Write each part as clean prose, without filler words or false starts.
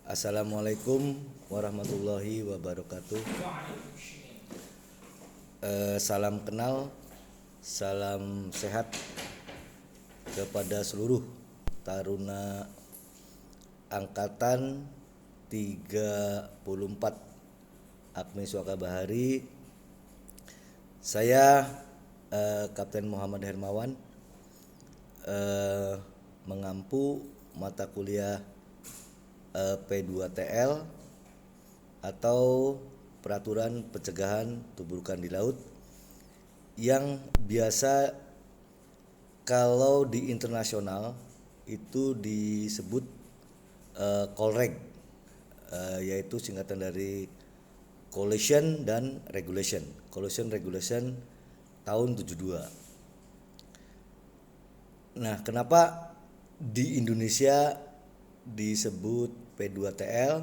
Assalamualaikum warahmatullahi wabarakatuh. Salam kenal, salam sehat kepada seluruh taruna angkatan 34 Akmi Suaka Bahari. Saya Kapten Muhammad Hermawan, mengampu mata kuliah P2TL atau Peraturan Pencegahan Tubrukan di Laut, yang biasa kalau di internasional itu disebut Colreg, yaitu singkatan dari Coalition dan Regulation. Coalition Regulation tahun 72. Nah, kenapa di Indonesia disebut P2TL?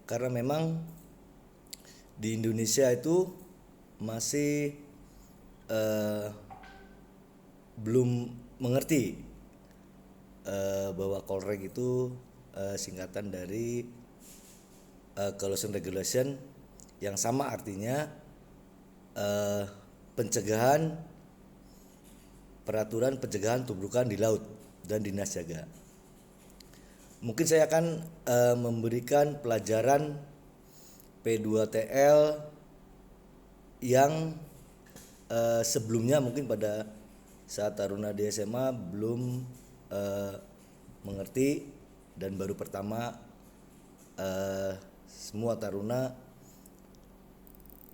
Karena memang di Indonesia itu masih belum mengerti bahwa Colreg itu singkatan dari Coalition Regulation, yang sama artinya peraturan pencegahan tubrukan di laut dan dinas jaga. Mungkin saya akan memberikan pelajaran P2TL yang sebelumnya mungkin pada saat taruna di SMA belum mengerti, dan baru pertama semua taruna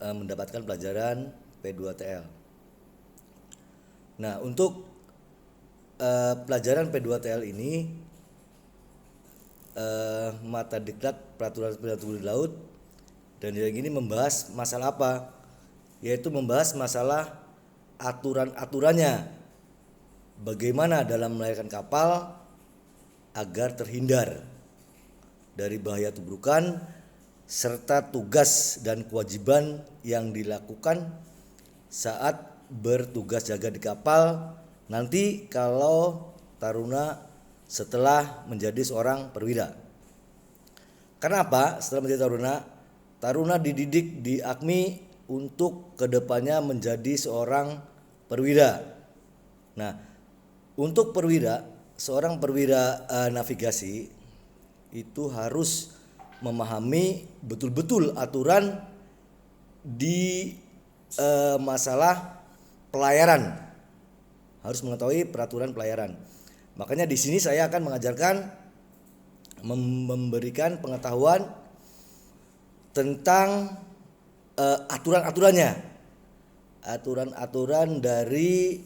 mendapatkan pelajaran P2TL. Nah, untuk pelajaran P2TL ini mata diklat peraturan pencegahan di laut, dan yang ini membahas masalah apa? Yaitu membahas masalah aturan-aturannya, bagaimana dalam melayarkan kapal agar terhindar dari bahaya tubrukan, serta tugas dan kewajiban yang dilakukan saat bertugas jaga di kapal nanti kalau taruna setelah menjadi seorang perwira. Karena apa? Setelah menjadi taruna dididik di Akmi untuk kedepannya menjadi seorang perwira. Nah, untuk seorang perwira navigasi itu harus memahami betul-betul aturan di masalah pelayaran, harus mengetahui peraturan pelayaran. Makanya di sini saya akan mengajarkan, memberikan pengetahuan tentang aturan-aturannya, aturan-aturan dari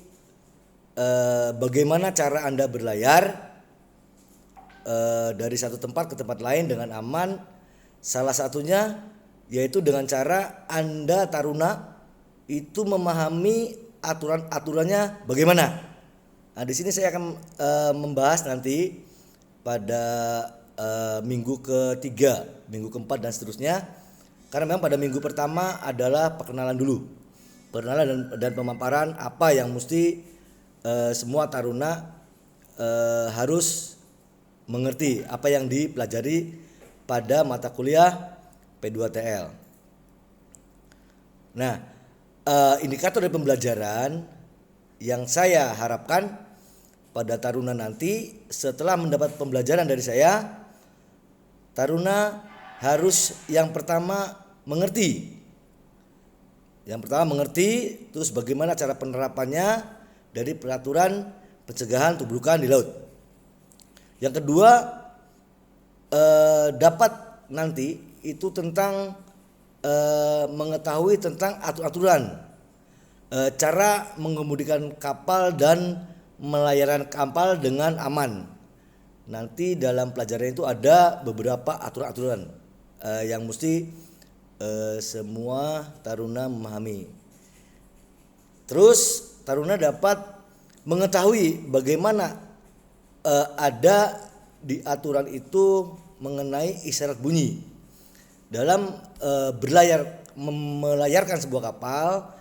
bagaimana cara Anda berlayar dari satu tempat ke tempat lain dengan aman. Salah satunya yaitu dengan cara Anda taruna itu memahami aturan-aturannya bagaimana. Nah, di sini saya akan membahas nanti pada minggu ketiga, minggu keempat dan seterusnya. Karena memang pada minggu pertama adalah perkenalan dulu, dan pemaparan apa yang mesti semua taruna harus mengerti, apa yang dipelajari pada mata kuliah P2TL. Nah, indikator dari pembelajaran yang saya harapkan pada taruna nanti setelah mendapat pembelajaran dari saya, taruna harus yang pertama mengerti. Terus bagaimana cara penerapannya dari peraturan pencegahan tubrukan di laut. Yang kedua, dapat nanti itu tentang mengetahui tentang aturan cara mengemudikan kapal dan melayarkan kapal dengan aman. Nanti dalam pelajaran itu ada beberapa aturan-aturan yang mesti semua taruna memahami. Terus taruna dapat mengetahui bagaimana ada di aturan itu mengenai isyarat bunyi dalam melayarkan sebuah kapal.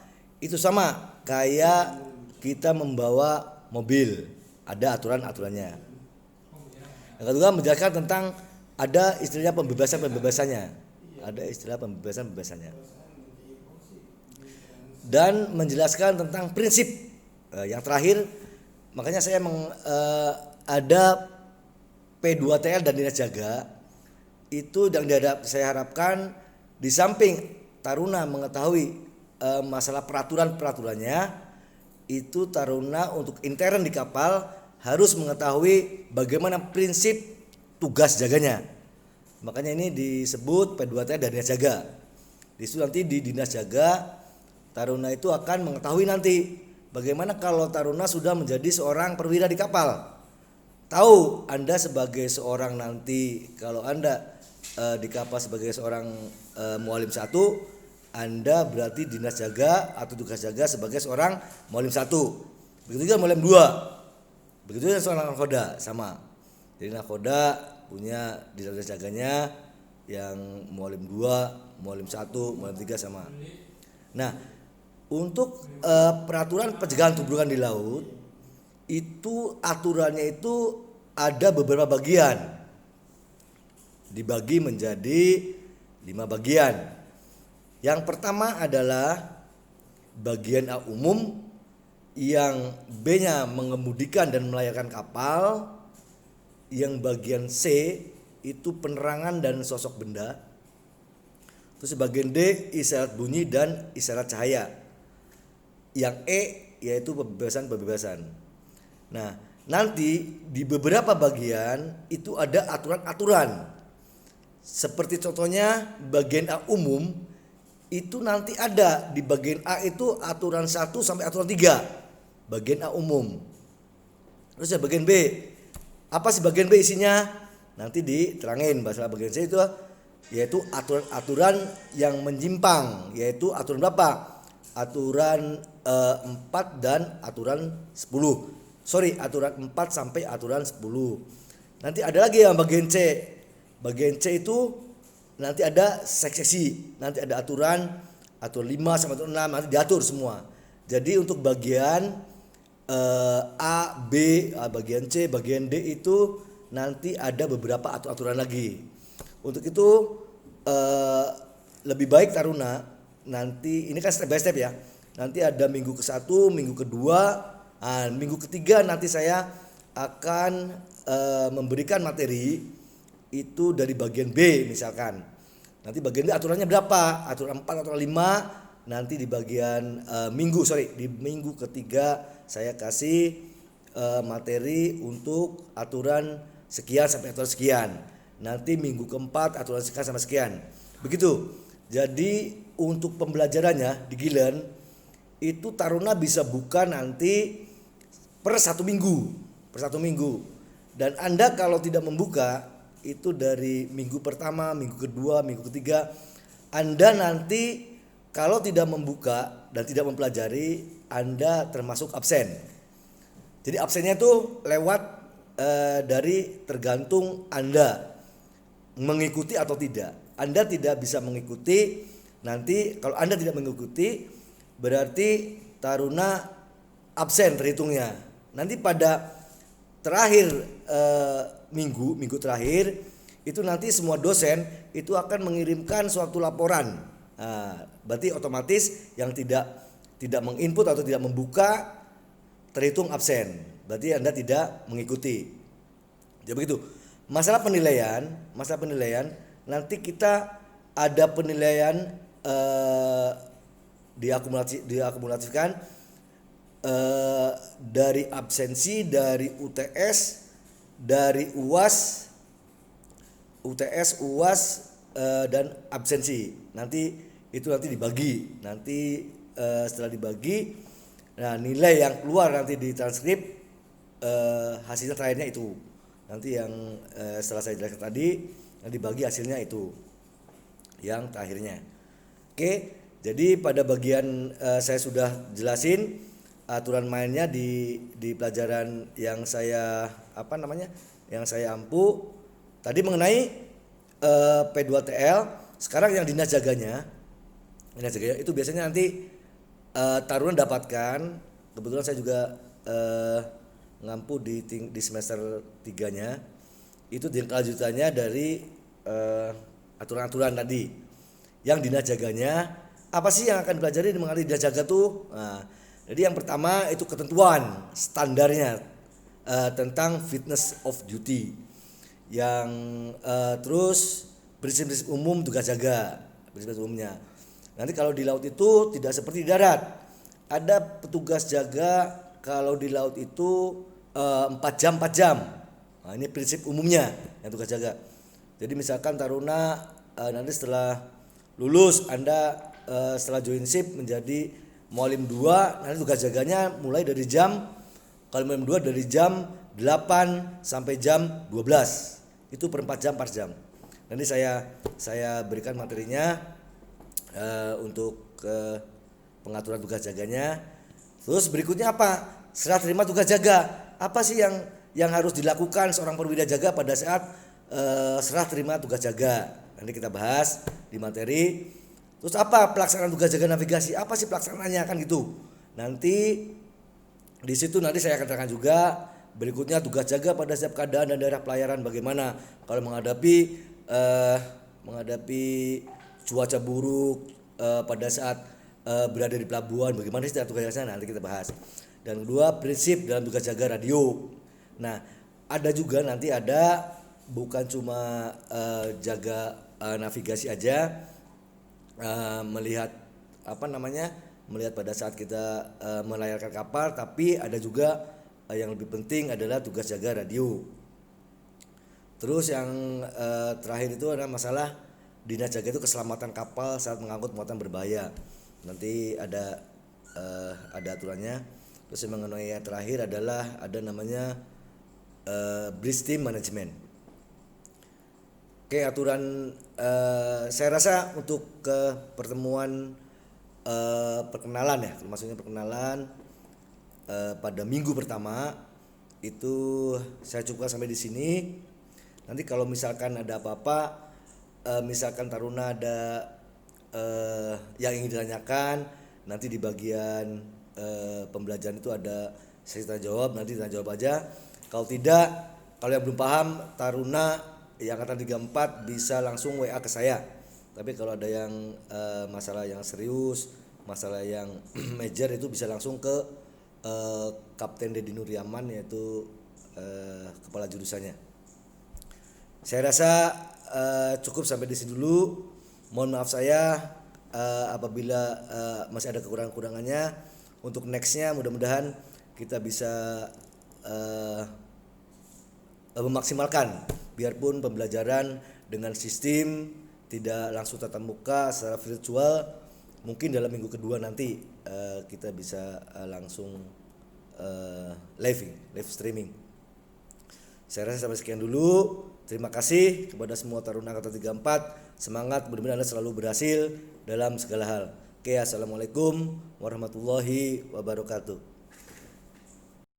Itu sama kayak kita membawa mobil, ada aturan-aturannya. Yang kedua, menjelaskan tentang ada istilahnya pembebasannya. Ada istilah pembebasannya. Dan menjelaskan tentang prinsip yang terakhir, makanya saya ada P2TL dan Dinas Jaga itu yang saya harapkan di samping Taruna mengetahui masalah peraturannya, itu Taruna untuk intern di kapal harus mengetahui bagaimana prinsip tugas jaganya. Makanya ini disebut P2TL dan Dinas Jaga. Di situ nanti di Dinas Jaga Taruna itu akan mengetahui nanti bagaimana kalau Taruna sudah menjadi seorang perwira di kapal. Tahu Anda sebagai seorang nanti, kalau Anda di kapal sebagai seorang mualim 1, Anda berarti Dinas Jaga atau tugas jaga sebagai seorang mualim 1. Begitu juga mualim 2. Begitu juga seorang nakoda sama. Jadi nakoda punya Dinas Jaganya yang mualim 2, mualim 1, mualim 3 sama. Nah, untuk peraturan pencegahan tubrukan di laut itu aturannya itu ada beberapa bagian, dibagi menjadi 5 bagian. Yang pertama adalah bagian A umum, yang B-nya mengemudikan dan melayarkan kapal. Yang bagian C itu penerangan dan sosok benda. Terus bagian D isyarat bunyi dan isyarat cahaya. Yang E yaitu pembebasan. Nah, nanti di beberapa bagian itu ada aturan-aturan. Seperti contohnya bagian A umum itu nanti ada di bagian A itu aturan 1 sampai aturan 3. Bagian A umum. Terus ya bagian B. Apa sih bagian B isinya? Nanti diterangin. Masalah bagian C itu yaitu aturan-aturan yang menyimpang, yaitu aturan berapa? Aturan 4 dan aturan 10. Aturan 4 sampai aturan 10. Nanti ada lagi yang bagian C. Bagian C itu nanti ada seksi. Nanti ada aturan 5 sampai aturan 6 nanti diatur semua. Jadi untuk bagian A, B, bagian C, bagian D itu nanti ada beberapa aturan lagi. Untuk itu lebih baik Taruna nanti, ini kan step by step ya. Nanti ada minggu ke-1, minggu kedua, minggu ketiga nanti saya akan memberikan materi itu dari bagian B misalkan. Nanti bagian B aturannya berapa? Aturan 4 atau 5 nanti di bagian di minggu ketiga saya kasih materi untuk aturan sekian sampai aturan sekian. Nanti minggu keempat aturan sekian sampai sekian. Begitu. Jadi untuk pembelajarannya di Gilen itu Taruna bisa buka nanti per 1 minggu. Dan Anda kalau tidak membuka itu dari minggu pertama, minggu kedua, minggu ketiga, Anda nanti kalau tidak membuka dan tidak mempelajari, Anda termasuk absen. Jadi absennya itu lewat dari tergantung Anda mengikuti atau tidak. Anda tidak bisa mengikuti, nanti kalau Anda tidak mengikuti berarti Taruna absen terhitungnya. Nanti pada terakhir minggu terakhir itu nanti semua dosen itu akan mengirimkan suatu laporan. Berarti otomatis yang tidak menginput atau tidak membuka terhitung absen. Berarti Anda tidak mengikuti. Jadi begitu. Masalah penilaian nanti kita ada penilaian diakumulatifkan dari absensi, dari UTS, dari UAS, dan absensi. Nanti itu dibagi. Nanti setelah dibagi, nah nilai yang keluar nanti di transkrip hasilnya terakhirnya itu. Nanti yang setelah saya jelaskan tadi yang dibagi hasilnya itu yang terakhirnya. Oke, jadi pada bagian saya sudah jelasin aturan mainnya di pelajaran yang saya yang saya ampu tadi mengenai P2TL. Sekarang yang dinas jaganya itu biasanya nanti Taruna dapatkan. Kebetulan saya juga ngampu di semester 3-nya itu kelanjutannya dari aturan-aturan tadi. Yang dina jaganya, apa sih yang akan dipelajari mengenai dina jaga tuh? Nah, jadi yang pertama itu ketentuan standarnya tentang fitness of duty. Yang terus prinsip-prinsip umum tugas jaga, prinsip umumnya. Nanti kalau di laut itu tidak seperti di darat. Ada petugas jaga kalau di laut itu 4 jam 4 jam. Nah, ini prinsip umumnya yang tugas jaga. Jadi misalkan taruna nanti setelah lulus Anda setelah join ship menjadi mualim 2, nanti tugas jaganya mulai dari jam, kalau mualim 2 dari jam 8 sampai jam 12. Itu per 4 jam 4 jam. Nanti saya berikan materinya untuk pengaturan tugas jaganya. Terus berikutnya apa? Serah terima tugas jaga. Apa sih yang harus dilakukan seorang perwira jaga pada saat serah terima tugas jaga? Nanti kita bahas di materi. Terus apa pelaksanaan tugas jaga navigasi? Apa sih pelaksanaannya kan gitu. Nanti di situ nanti saya akan terangkan juga. Berikutnya tugas jaga pada setiap keadaan dan daerah pelayaran bagaimana kalau menghadapi cuaca buruk pada saat berada di pelabuhan, bagaimana sih tugas jaga nanti kita bahas. Dan kedua, prinsip dalam tugas jaga radio. Nah, ada juga nanti ada bukan cuma jaga navigasi aja, melihat melihat pada saat kita melayarkan kapal, tapi ada juga yang lebih penting adalah tugas jaga radio. Terus yang terakhir itu adalah masalah dinas jaga itu keselamatan kapal saat mengangkut muatan berbahaya. Nanti ada aturannya. Terus yang mengenai yang terakhir adalah ada namanya bridge team management. Oke, aturan saya rasa untuk pertemuan perkenalan ya, maksudnya perkenalan pada minggu pertama itu saya cukupkan sampai di sini. Nanti kalau misalkan ada apa-apa, misalkan taruna ada yang ingin ditanyakan, nanti di bagian pembelajaran itu ada sesi tanya jawab, nanti tanya jawab aja. Kalau tidak, kalau yang belum paham taruna yang angkatan 34 bisa langsung WA ke saya. Tapi kalau ada yang masalah yang serius, masalah yang major itu bisa langsung ke Kapten Dedi Nuryaman, yaitu kepala jurusannya. Saya rasa cukup sampai di sini dulu. Mohon maaf saya apabila masih ada kekurangan-kekurangannya. Untuk nextnya mudah-mudahan kita bisa memaksimalkan, biarpun pembelajaran dengan sistem tidak langsung tatap muka secara virtual, mungkin dalam minggu kedua nanti kita bisa langsung live streaming. Saya rasa sampai sekian dulu. Terima kasih kepada semua taruna angkatan 34. Semangat, mudah-mudahan Anda selalu berhasil dalam segala hal. Oke, assalamualaikum warahmatullahi wabarakatuh.